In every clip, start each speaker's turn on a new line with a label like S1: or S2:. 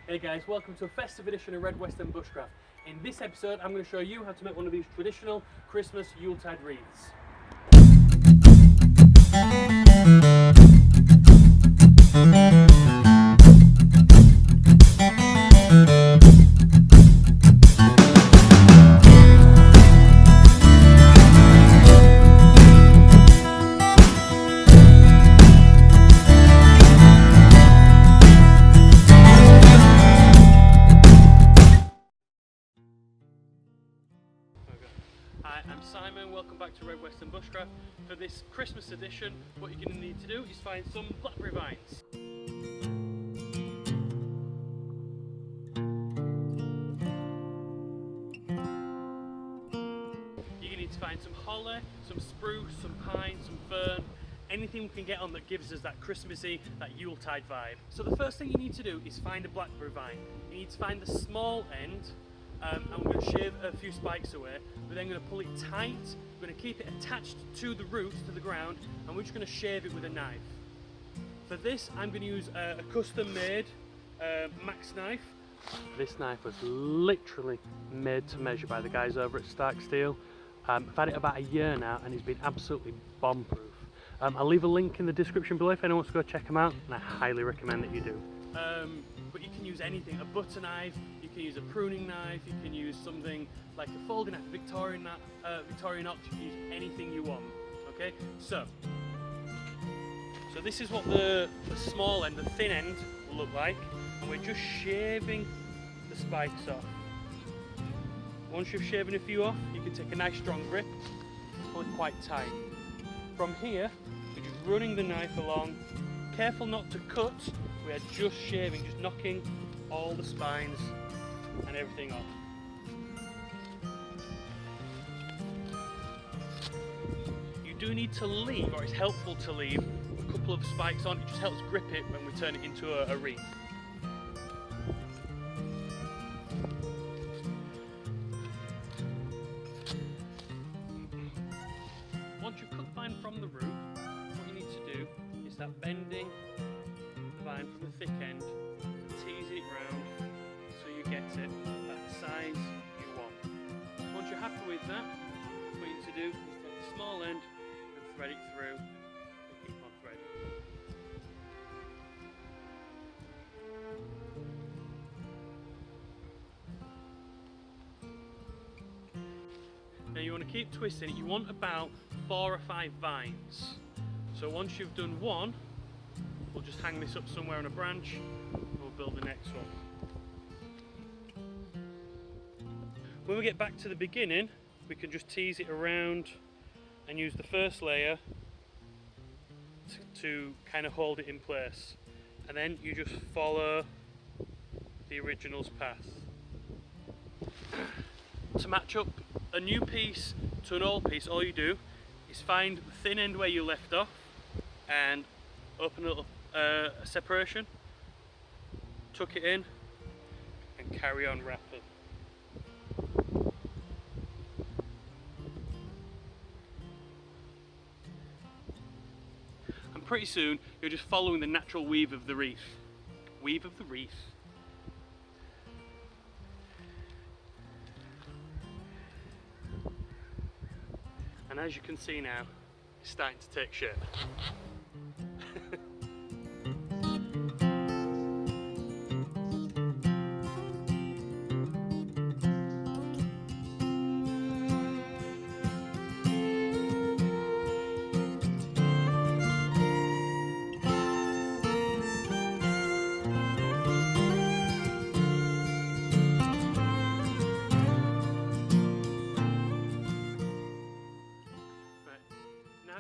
S1: Hey guys, welcome to a festive edition of Red Weston Bushcraft. In this episode I'm going to show you how to make one of these traditional Christmas Yuletide wreaths. Hi, I'm Simon, welcome back to RedWeston Bushcraft. For this Christmas edition, what you're going to need to do is find some blackberry vines. You're going to need to find some holly, some spruce, some pine, some fern, anything we can get on that gives us that Christmassy, that Yuletide vibe. So the first thing you need to do is find a blackberry vine. You need to find the small end. And we're going to shave a few spikes away. We're then going to pull it tight, we're going to keep it attached to the roots, to the ground, and we're just going to shave it with a knife. For this I'm going to use a custom made max knife. This knife was literally made to measure by the guys over at Starck Steel. I've had it about a year now and it's been absolutely bomb proof. I'll leave a link in the description below if anyone wants to go check them out, and I highly recommend that you do. But you can use anything, a butter knife, you can use a pruning knife, you can use something like a folding knife, Victorian notch, you can use anything you want, okay? So this is what the small end, the thin end will look like, and we're just shaving the spikes off. Once you've shaven a few off, you can take a nice strong grip, pull it quite tight. From here, you're just running the knife along, careful not to cut. We are just shaving, just knocking all the spines and everything off. You do need to leave, or it's helpful to leave, a couple of spikes on. It just helps grip it when we turn it into a wreath. Once you've cut the vine from the root, what you need to do is start bending vine from the thick end and teasing it round so you get it at the size you want. Once you're happy with that, what you need to do is take the small end and thread it through and keep on threading. Now you want to keep twisting it. You want about 4 or 5 vines. So once you've done one, we'll just hang this up somewhere on a branch and we'll build the next one. When we get back to the beginning, we can just tease it around and use the first layer to kind of hold it in place. And then you just follow the original's path. To match up a new piece to an old piece, all you do is find the thin end where you left off and open a little separation, tuck it in and carry on wrapping. And pretty soon you're just following the natural weave of the wreath. Weave of the wreath. And as you can see now, it's starting to take shape.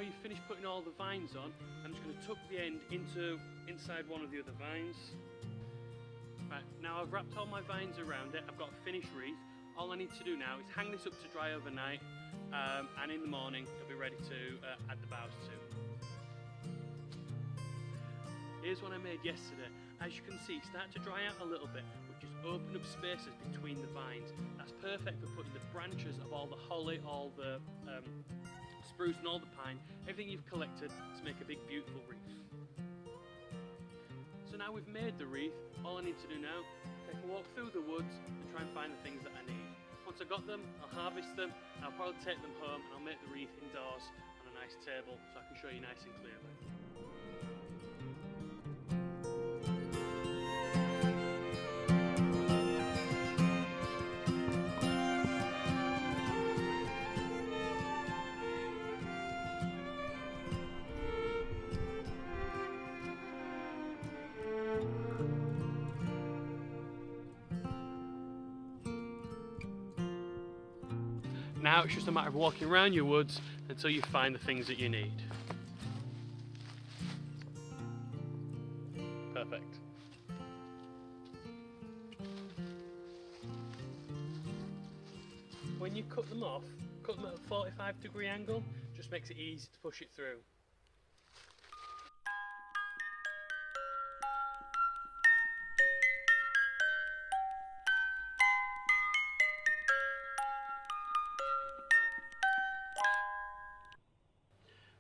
S1: You've finished putting all the vines on, I'm just going to tuck the end inside one of the other vines. Right, now I've wrapped all my vines around it, I've got a finished wreath. All I need to do now is hang this up to dry overnight, and in the morning it'll be ready to add the boughs to. Here's one I made yesterday. As you can see, start to dry out a little bit, which is open up spaces between the vines. That's perfect for putting the branches of all the holly, all the spruce and all the pine, everything you've collected to make a big beautiful wreath. So now we've made the wreath, all I need to do now, take a walk through the woods and try and find the things that I need. Once I've got them, I'll harvest them, and I'll probably take them home and I'll make the wreath indoors on a nice table so I can show you nice and clearly. Now it's just a matter of walking around your woods until you find the things that you need. Perfect. When you cut them off, cut them at a 45-degree angle, just makes it easy to push it through.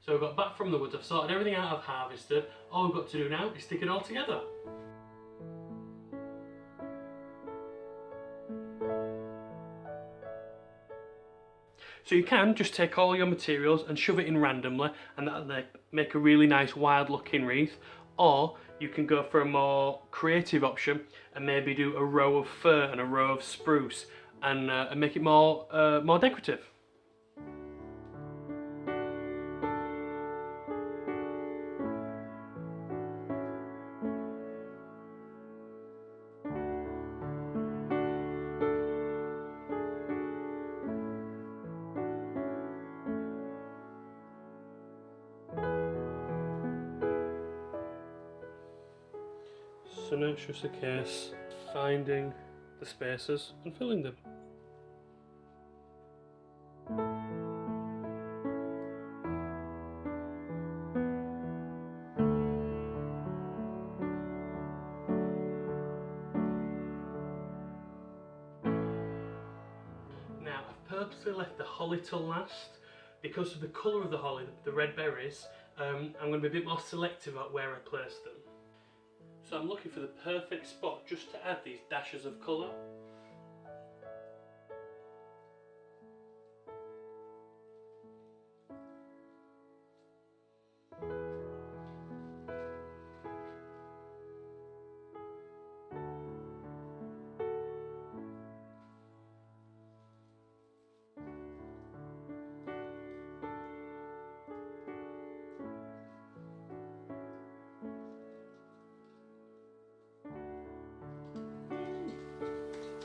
S1: So I've got back from the woods, I've sorted everything out I've harvested. All we've got to do now is stick it all together. So you can just take all your materials and shove it in randomly, and that'll make a really nice wild looking wreath. Or you can go for a more creative option and maybe do a row of fir and a row of spruce and make it more decorative. So now it's just a case of finding the spaces and filling them. Now I've purposely left the holly till last because of the colour of the holly, the red berries. I'm going to be a bit more selective about where I place them. So I'm looking for the perfect spot just to add these dashes of colour.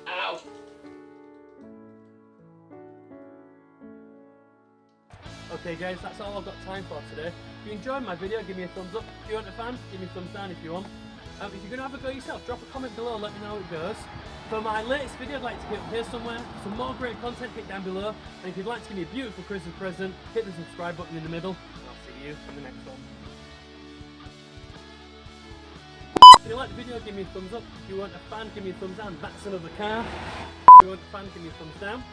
S1: Ow! Okay guys, that's all I've got time for today. If you enjoyed my video, give me a thumbs up. If you aren't a fan, give me a thumbs down if you want. If you're going to have a go yourself, drop a comment below, let me know how it goes. For my latest video, I'd like to get up here somewhere. For some more great content, hit down below. And if you'd like to give me a beautiful Christmas present, hit the subscribe button in the middle. And I'll see you in the next one. If you like the video, give me a thumbs up. If you weren't a fan, give me a thumbs down. That's another car. If you weren't a fan, give me a thumbs down.